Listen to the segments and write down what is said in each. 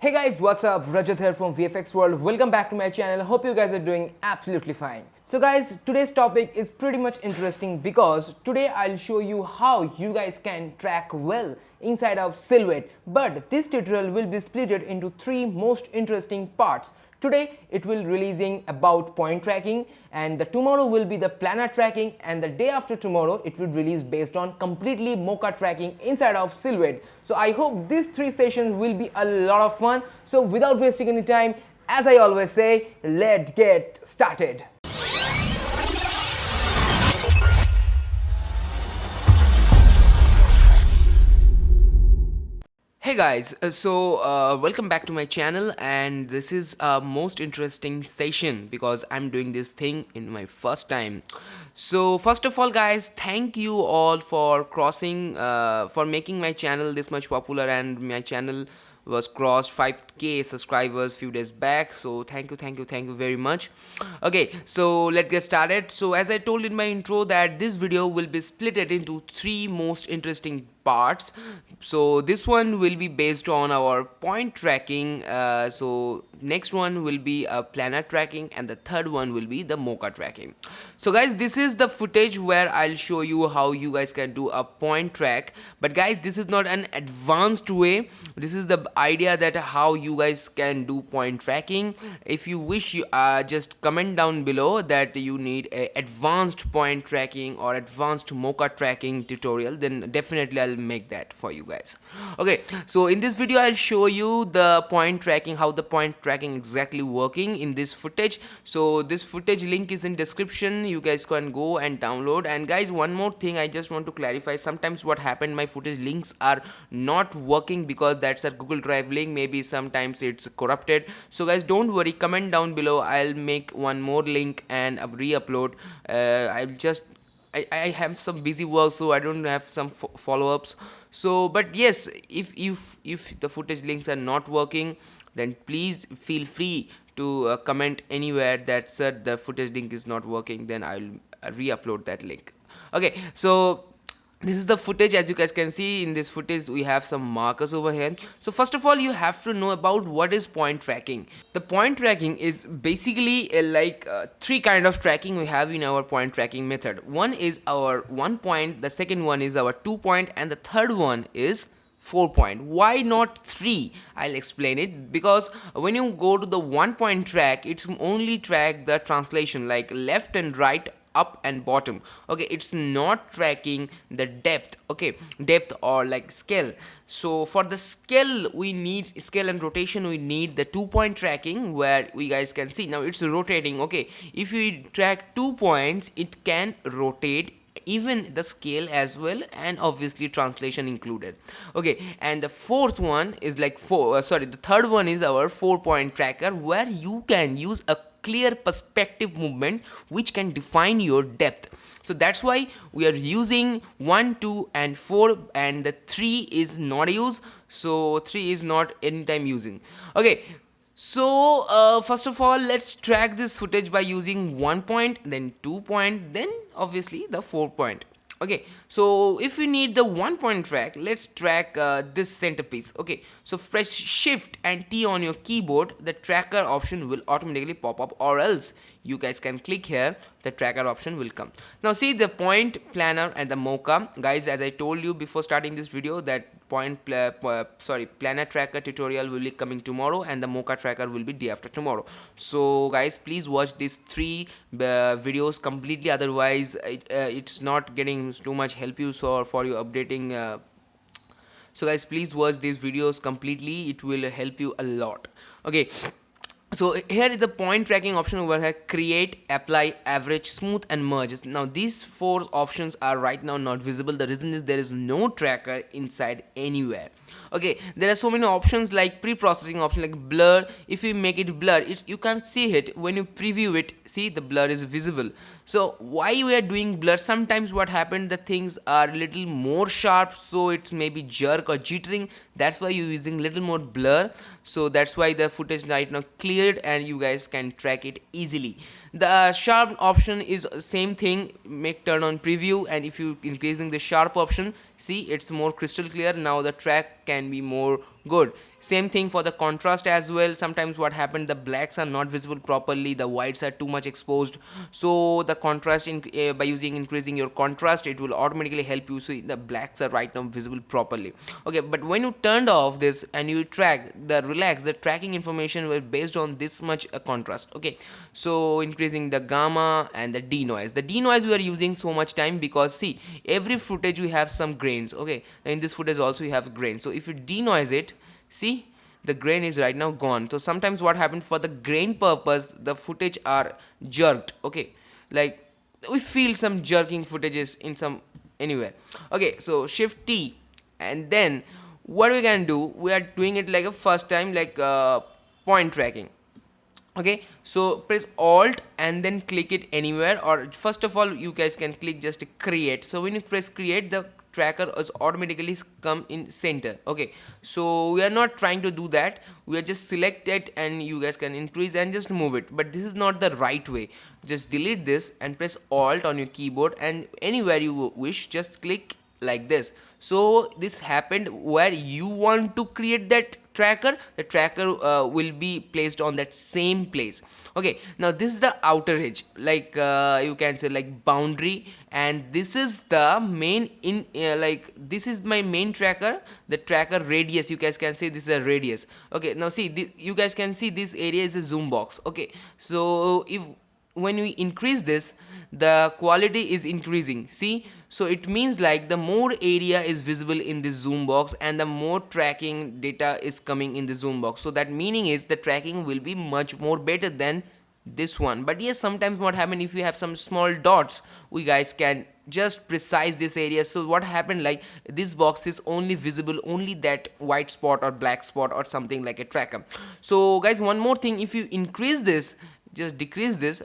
Hey guys, what's up? Rajat here from VFX World. Welcome back to my channel. Hope you guys are doing absolutely fine. So guys, today's topic is pretty much interesting because today I'll show you how you guys can track well inside of Silhouette. But this tutorial will be split into three most interesting parts. Today it will releasing about point tracking, and the tomorrow will be the planner tracking, and the day after tomorrow it will release based on completely mocha tracking inside of Silhouette. So I hope these three sessions will be a lot of fun. So without wasting any time, as I always say, let's get started. Hey guys, welcome back to my channel, and this is a most interesting session because I'm doing this thing in my first time. So first of all guys, thank you all for for making my channel this much popular, and my channel was crossed 5k subscribers few days back. So thank you very much. Okay, so let's get started. So as I told in my intro that this video will be split into three most interesting parts. So this one will be based on our point tracking, so next one will be a planner tracking, and the third one will be the mocha tracking. So guys, this is the footage where I'll show you how you guys can do a point track. But guys, this is not an advanced way. This is the idea that how you guys can do point tracking. If you wish, you just comment down below that you need a advanced point tracking or advanced mocha tracking tutorial, then definitely I'll make that for you guys. Okay, so in this video I'll show you the point tracking, how the point tracking exactly working in this footage. So this footage link is in description, you guys can go and download. And guys, one more thing I just want to clarify, sometimes what happened, my footage links are not working because that's a Google Drive link, maybe sometimes it's corrupted. So guys, don't worry, comment down below, I'll make one more link and re-upload. I have some busy work, so I don't have some follow-ups. So but yes, if the footage links are not working, then please feel free to comment anywhere that said the footage link is not working, then I'll re-upload that link. Okay, so this is the footage. As you guys can see in this footage, we have some markers over here. So first of all, you have to know about what is point tracking. The point tracking is basically three kind of tracking we have in our point tracking method. One is our 1 point, the second one is our 2 point, and the third one is 4 point. Why not 3? I'll explain it. Because when you go to the 1 point track, it's only track the translation like left and right, up and bottom. Okay, it's not tracking the depth. Okay, depth or like scale. So for the scale, we need scale and rotation, we need the 2 point tracking, where we guys can see now it's rotating. Okay, if you track 2 points, it can rotate even the scale as well, and obviously translation included. Okay, and the fourth one is like the third one is our 4 point tracker, where you can use a clear perspective movement which can define your depth. So that's why we are using 1, 2 and 4, and the 3 is not used. So 3 is not anytime using. Okay, so first of all, let's track this footage by using 1 point, then 2 point, then obviously the 4 point. Okay, so if we need the 1 point track, let's track this centerpiece. Okay, so press shift and T on your keyboard, the tracker option will automatically pop up, or else you guys can click here, the tracker option will come. Now see the point, planner and the mocha. Guys, as I told you before starting this video, that planner tracker tutorial will be coming tomorrow, and the mocha tracker will be day after tomorrow. So guys, please watch these three videos completely, otherwise it's not getting too much help you for you updating. So guys, please watch these videos completely, it will help you a lot. Okay, so here is the point tracking option over here: create, apply, average, smooth and merge. Now these four options are right now not visible. The reason is there is no tracker inside anywhere. Okay, there are so many options like pre-processing option, like blur. If you make it blur, you can't see it. When you preview it, see the blur is visible. So why we are doing blur? Sometimes what happened, the things are a little more sharp, so it's maybe jerk or jittering. That's why you're using little more blur. So that's why the footage right now cleared and you guys can track it easily. The sharp option is same thing, make turn on preview, and if you increasing the sharp option, see it's more crystal clear. Now the track can be more good. Same thing for the contrast as well. Sometimes what happened, the blacks are not visible properly, the whites are too much exposed. So the contrast by using increasing your contrast, it will automatically help you see the blacks are right now visible properly. Okay, but when you turned off this and you track the relax, the tracking information was based on this much contrast. Okay, so increasing the gamma and the denoise. The denoise we are using so much time because see, every footage we have some grains. Okay, in this footage also you have grains. So if you denoise it, see, the grain is right now gone. So sometimes what happened, for the grain purpose the footage are jerked. Okay, like we feel some jerking footages in some anywhere. Okay, so shift T, and then what we can do, we are doing it like a first time, like point tracking. Okay, so press alt and then click it anywhere, or first of all you guys can click just create. So when you press create, the tracker is automatically come in center. Okay, so we are not trying to do that, we are just select it and you guys can increase and just move it, but this is not the right way. Just delete this and press alt on your keyboard, and anywhere you wish just click like this. So this happened where you want to create that tracker, the tracker will be placed on that same place. Okay, now this is the outer edge, like you can say like boundary, and this is the main in like this is my main tracker, the tracker radius, you guys can say this is a radius. Okay, now see, you guys can see this area is a zoom box. Okay, so if when we increase this, the quality is increasing, see. So it means like the more area is visible in this zoom box and the more tracking data is coming in the zoom box. So that meaning is the tracking will be much more better than this one. But yes, sometimes what happen, if you have some small dots, we guys can just precise this area. So what happened, like this box is only visible only that white spot or black spot or something like a tracker. So guys, one more thing, if you increase this, just decrease this,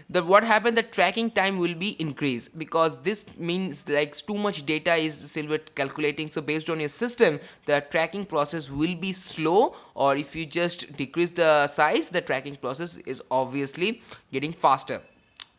the what happened, the tracking time will be increased, because this means like too much data is silver calculating. So based on your system, the tracking process will be slow, or if you just decrease the size, the tracking process is obviously getting faster.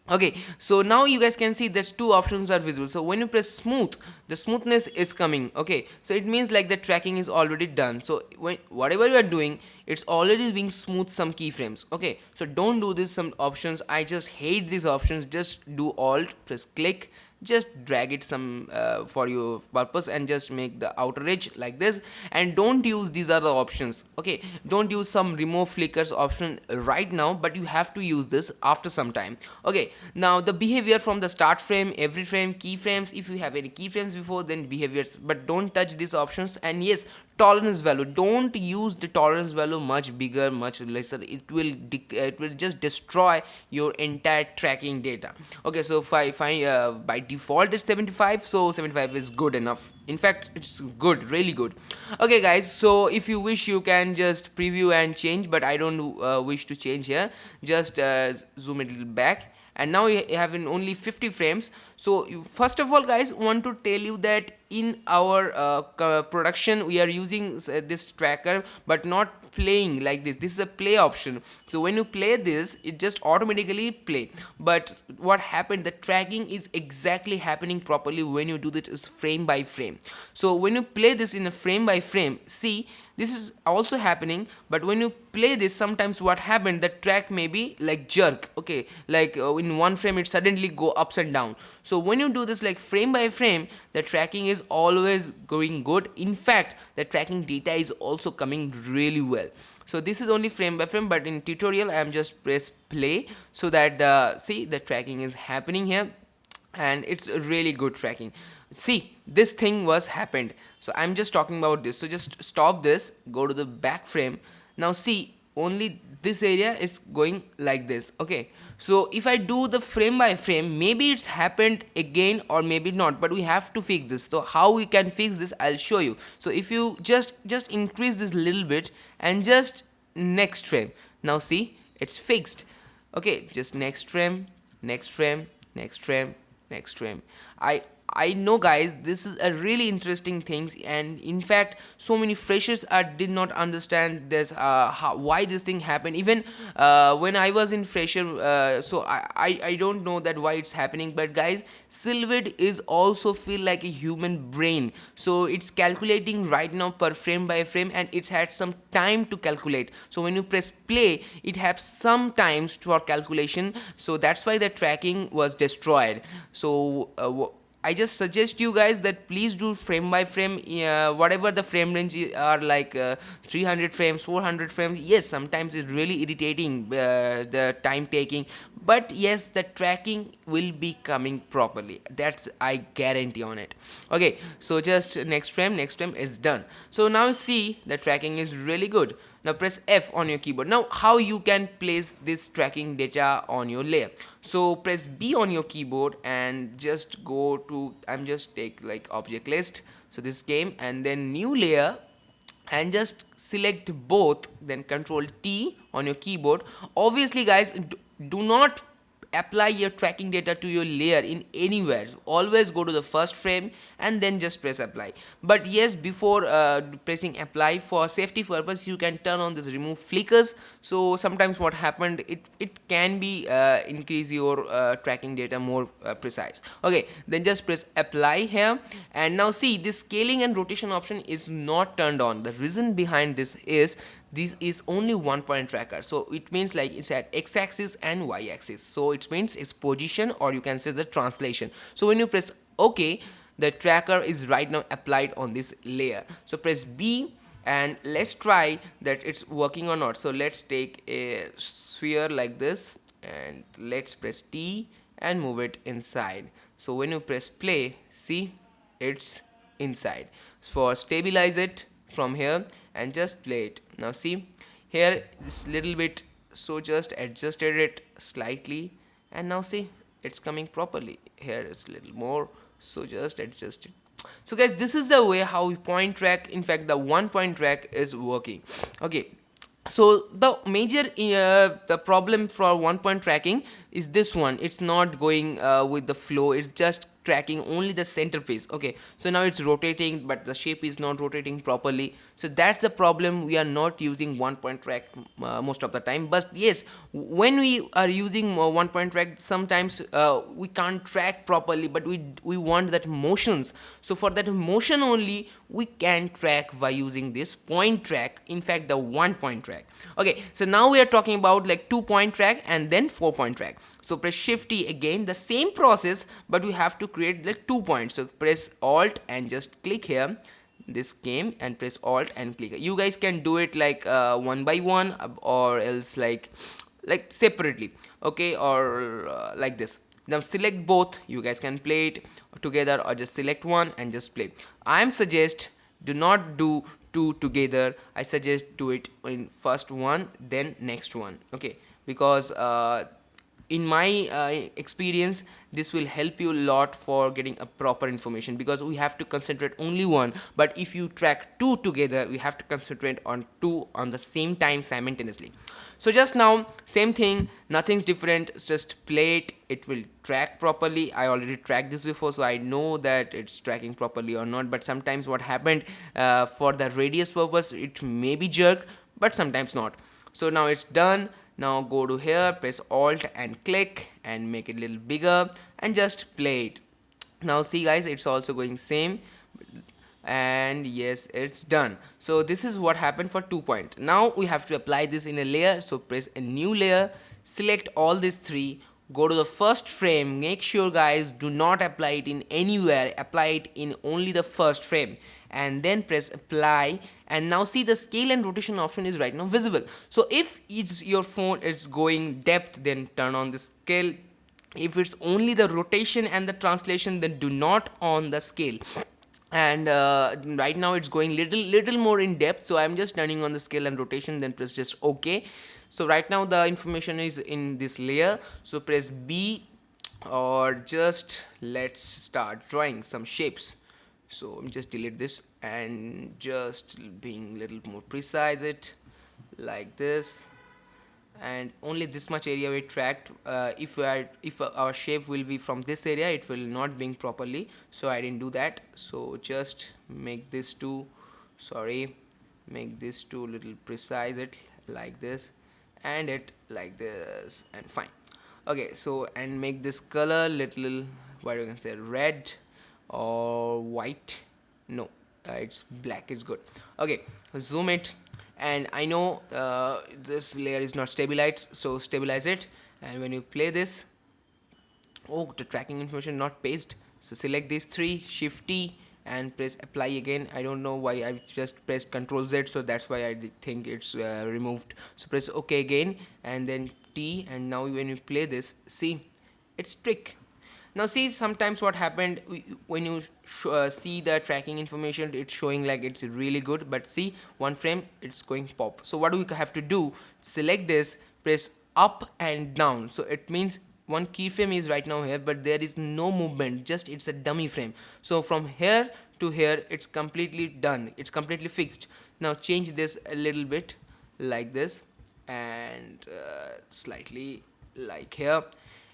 Okay, so now you guys can see there's two options are visible. So when you press smooth, the smoothness is coming. Okay, so it means like the tracking is already done. So when whatever you are doing, it's already being smooth some keyframes. Okay, so don't do this some options, I just hate these options. Just do alt, press click, just drag it some for your purpose and just make the outer edge like this, and don't use these other options. Okay, don't use some remove flickers option right now, but you have to use this after some time. Okay, now the behavior from the start frame, every frame, keyframes, if you have any keyframes before, then behaviors, but don't touch these options. And yes, tolerance value, don't use the tolerance value much bigger, much lesser, it will just destroy your entire tracking data. Okay, so if I find by default it's 75, so 75 is good enough, in fact it's good, really good. Okay guys, so if you wish you can just preview and change, but I don't wish to change here. Just zoom a little back, and now you have in only 50 frames. So first of all guys, want to tell you that in our production we are using this tracker, but not playing like this is a play option. So when you play this, it just automatically play, but what happened, the tracking is exactly happening properly when you do this is frame by frame. So when you play this in a frame by frame, see, this is also happening, but when you play this, sometimes what happened, the track may be like jerk. Okay, like in one frame it suddenly go ups and down. So when you do this like frame by frame, the tracking is always going good. In fact, the tracking data is also coming really well. So this is only frame by frame, but in tutorial I am just press play, so that see, the tracking is happening here, and it's a really good tracking. See, this thing was happened, so I'm just talking about this. So just stop this, go to the back frame. Now see, only this area is going like this. Okay, so if I do the frame by frame, maybe it's happened again or maybe not, but we have to fix this. So how we can fix this, I'll show you. So if you just increase this little bit and just next frame, now see, it's fixed. Okay, just next frame, next frame, next frame, next frame. I I know, guys, this is a really interesting thing, and in fact, so many freshers did not understand this, why this thing happened. Even when I was in fresher, so I don't know that why it's happening. But guys, Silvid is also feel like a human brain, so it's calculating right now per frame by frame, and it's had some time to calculate. So when you press play, it has some times for calculation. So that's why the tracking was destroyed. So I just suggest you guys that please do frame by frame, whatever the frame range are, like 300 frames, 400 frames. Yes, sometimes it's really irritating, the time taking, but yes, the tracking will be coming properly. That's I guarantee on it. Okay, so just next frame is done. So now see, the tracking is really good. Now press F on your keyboard. Now how you can place this tracking data on your layer? So press B on your keyboard and just go to, I'm just take like object list, so this came, and then new layer, and just select both, then control T on your keyboard. Obviously guys, do not apply your tracking data to your layer in anywhere. Always go to the first frame and then just press apply. But yes, before pressing apply, for safety purpose, you can turn on this remove flickers. So sometimes what happened, it can be increase your tracking data more precise. Okay, then just press apply here, and now see, this scaling and rotation option is not turned on. The reason behind this is, this is only one point tracker, so it means like it's at x-axis and y-axis, so it means it's position, or you can say the translation. So when you press OK, the tracker is right now applied on this layer. So press B and let's try that it's working or not. So let's take a sphere like this, and let's press T and move it inside. So when you press play, see, it's inside. For stabilize it from here and just play it. Now see, here it's little bit, so just adjusted it slightly, and now see, it's coming properly. Here is little more, so just adjust it. So guys, this is the way how point track, in fact the one point track, is working. Okay, so the major the problem for one point tracking is this one, it's not going with the flow, it's just tracking only the centerpiece. Okay, so now it's rotating, but the shape is not rotating properly. So that's the problem, we are not using one point track most of the time. But yes, when we are using one point track, sometimes we can't track properly, but we want that motions. So for that motion only, we can track by using this point track, in fact the one point track. Okay, so now we are talking about like 2 point track and then 4 point track. So press shift T again, the same process, but we have to create like 2 points. So press alt and just click here, this came, and press alt and click. You guys can do it like one by one, or else like separately. Okay, or like this. Now select both, you guys can play it together, or just select one and just play. I suggest do not do two together. I suggest do it in first one then next one. Okay, because in my experience, this will help you a lot for getting a proper information, because we have to concentrate only one, but if you track two together, we have to concentrate on two on the same time simultaneously. So just now same thing, nothing's different, just play it, it will track properly. I already tracked this before, so I know that it's tracking properly or not. But sometimes what happened, for the radius purpose, it may be jerked, but sometimes not. So now it's done. Now go to here, press alt and click and make it a little bigger and just play it. Now see guys, it's also going same, and yes, it's done. So this is what happened for 2 point. Now we have to apply this in a layer. So press a new layer, select all these three, go to the first frame. Make sure guys, do not apply it in anywhere, apply it in only the first frame, and then press apply. And now see, the scale and rotation option is right now visible. So if it's your phone is going depth, then turn on the scale. If it's only the rotation and the translation, then do not on the scale. And right now it's going little more in depth, so I'm just turning on the scale and rotation, then press just OK. So right now the information is in this layer, so press B, or just let's start drawing some shapes. So just delete this and just being a little more precise it like this. and only this much area we tracked. If our shape will be from this area, it will not being properly, so I didn't do that. So just make this two, sorry, make this two little precise, it like this, and it like this, and fine. Okay, so and make this color little, what you can say, red or white. No, it's black, it's good. Okay, zoom it, and I know this layer is not stabilized, so stabilize it. And when you play this, oh, the tracking information not paste, so select these three, shift T, and press apply again. I don't know why I just pressed Ctrl Z, so that's why I think it's removed. So press OK again, and then T, and now when you play this, see, it's trick. Now see, sometimes what happened, when you see the tracking information, it's showing like it's really good, but see, one frame it's going pop. So what do we have to do? Select this, press up and down, so it means one keyframe is right now here, but there is no movement, just it's a dummy frame. So from here to here, it's completely done, it's completely fixed. Now change this a little bit like this, and slightly like here.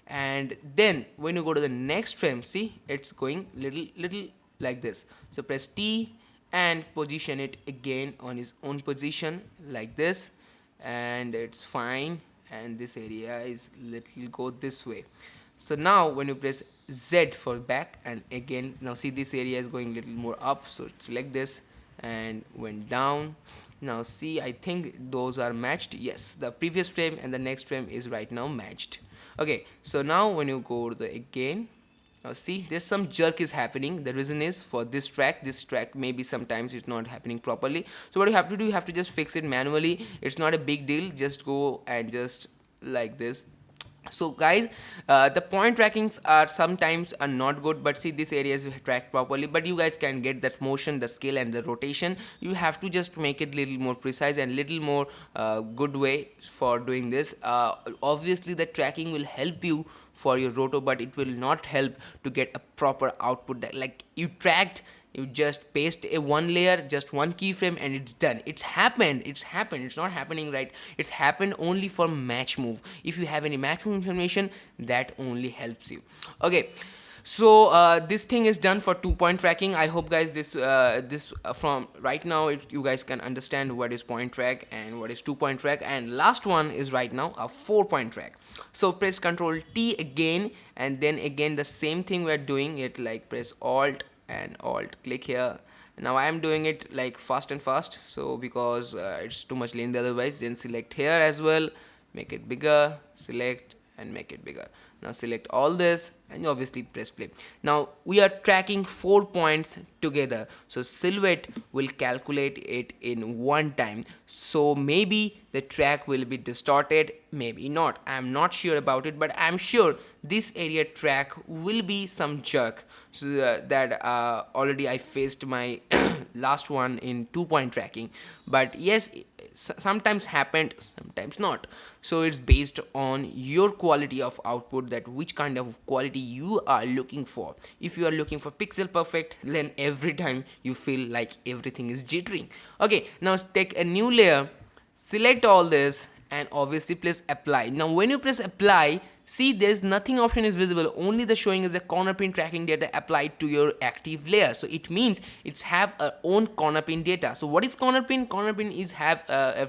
And then when you go to the next frame, see, it's going little like this. So press T and position it again on its own position like this, and it's fine. And this area is little go this way. So now when you press Z for back, and again, now see, this area is going little more up, so select this and went down. Now see, I think those are matched. Yes, the previous frame and the next frame is right now matched. Okay, so now when you go to the again, now see, there's some jerk is happening. The reason is for this track maybe sometimes it's not happening properly. So what you have to do, you have to just fix it manually. It's not a big deal, just go and just like this. So guys, the point trackings are sometimes are not good, but see, this area is tracked properly, but you guys can get that motion, the scale, and the rotation. You have to just make it little more precise and little more good way for doing this. Obviously the tracking will help you for your roto, but it will not help to get a proper output that like you tracked. You just paste a one layer, just one keyframe, and it's done. It's happened, it's not happening, right? It's happened only for match move. If you have any match move information, that only helps you. Okay, so this thing is done for 2-point tracking. I hope guys this from right now you guys can understand what is point track and what is 2-point track. And last one is right now a 4-point track. So press Ctrl T again, and then again the same thing we're doing it, like press Alt and Alt click here. Now I am doing it like fast and fast, so because it's too much lengthy otherwise. Then select here as well, make it bigger, select and make it bigger. Now select all this and obviously press play. Now we are tracking 4 points together, so silhouette will calculate it in one time. So maybe the track will be distorted, maybe not, I'm not sure about it, but I'm sure this area track will be some jerk. So that already I faced my last one in 2-point tracking, but yes, sometimes happened, sometimes not. So it's based on your quality of output, that which kind of quality you are looking for. If you are looking for pixel perfect, then every time you feel like everything is jittering. Okay, now take a new layer, select all this, and obviously press apply. Now when you press apply, see, there's nothing option is visible, only the showing is a corner pin tracking data applied to your active layer. So it means it's have a own corner pin data. So what is corner pin? Corner pin is have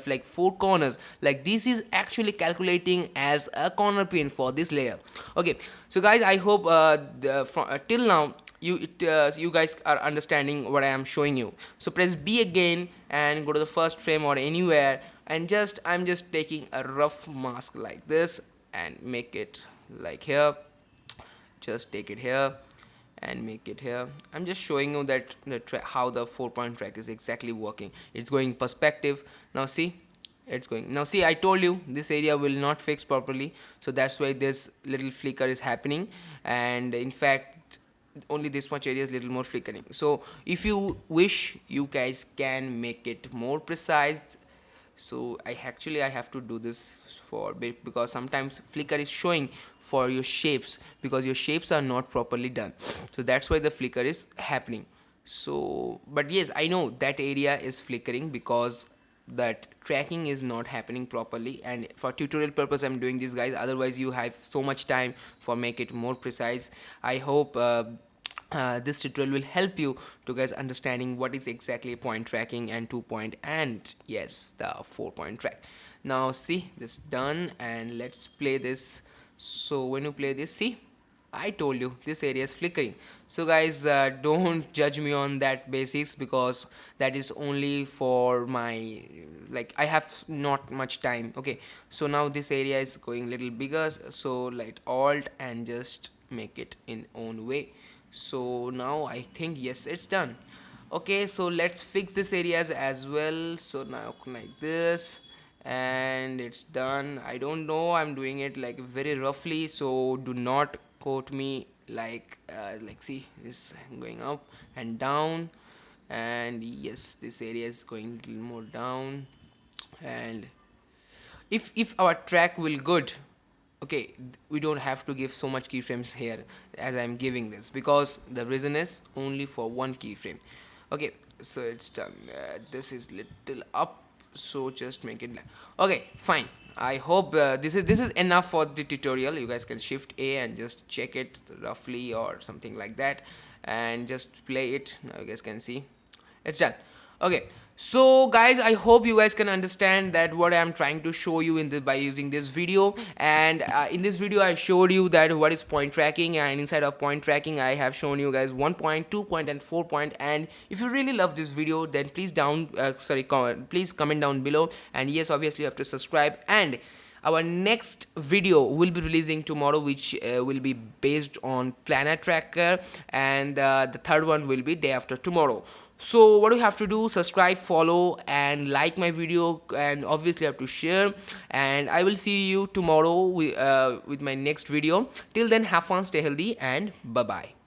like 4 corners, like this is actually calculating as a corner pin for this layer. Okay, so guys, I hope till now you guys are understanding what I am showing you. So press B again and go to the first frame or anywhere, and I'm just taking a rough mask like this and make it like here. Just take it here and make it here. I'm just showing you that how the 4-point track is exactly working. It's going perspective. Now see, it's going. Now see, I told you this area will not fix properly, so that's why this little flicker is happening. And in fact, only this much area is little more flickering. So if you wish, you guys can make it more precise. So I have to do this for bit, because sometimes flicker is showing for your shapes because your shapes are not properly done. So that's why the flicker is happening. So but yes, I know that area is flickering because that tracking is not happening properly, and for tutorial purpose I'm doing this, guys. Otherwise you have so much time for make it more precise. I hope this tutorial will help you to guys understanding what is exactly point tracking and 2 point and yes the 4 point track. Now see this done, and let's play this. So when you play this, see, I told you this area is flickering. So guys, don't judge me on that basics, because that is only for my, like, I have not much time. Okay, so now this area is going little bigger, so like alt and just make it in own way. So now I think yes, it's done. Okay, so let's fix this areas as well. So now like this, and it's done. I don't know, I'm doing it like very roughly, so do not quote me. Like see, this going up and down, and yes, this area is going a little more down. And if our track will good, okay, we don't have to give so much keyframes here as I'm giving this, because the reason is only for one keyframe. Okay, so it's done. This is little up, so just make it okay, fine. I hope this is enough for the tutorial. You guys can shift A and just check it roughly or something like that, and just play it. Now you guys can see it's done. Okay, so guys, I hope you guys can understand that what I'm trying to show you in this by using this video. And in this video I showed you that what is point tracking, and inside of point tracking I have shown you guys 1 point, 2 point and 4 point. And if you really love this video, then please please comment down below, and yes, obviously you have to subscribe. And our next video will be releasing tomorrow, which will be based on planet tracker, and the third one will be day after tomorrow. So what do you have to do? Subscribe, follow and like my video, and obviously have to share. And I will see you tomorrow with my next video. Till then, have fun, stay healthy, and bye bye.